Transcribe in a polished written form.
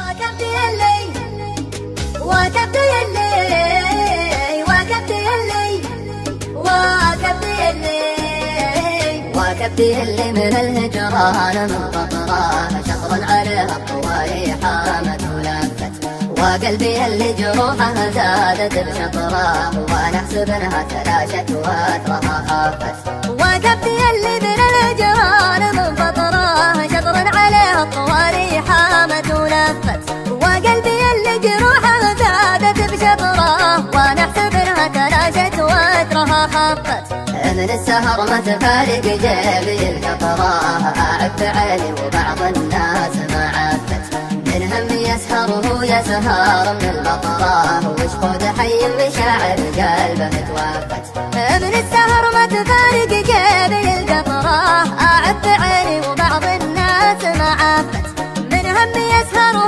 وقفت يلي وقفت يلي وقفت يلي وقفت يلي وقفت يلي من الهجران من قطرة شطرا عليها الطواري حامت ولفت وقلبي اللي جروحه زادت بشطره وانا احسب انها تلاشت واثرها خافت وقفت يلي من الهجران من قطرة شطرا عليها الطواري حامت ولفت وقلبي اللي جروحه زادت بشطره وانا احسب انها تلاشت واثرها خافت من السهر ما تفارق جيبي القطرة أعب عيني وبعض الناس ما عفت من هم يسهر وهو يسهر من البطرة وشقود حي مشاعر قلبه توفت من السهر ما تفارق جيبي القطرة أعب عيني وبعض الناس ما عفت من هم يسهر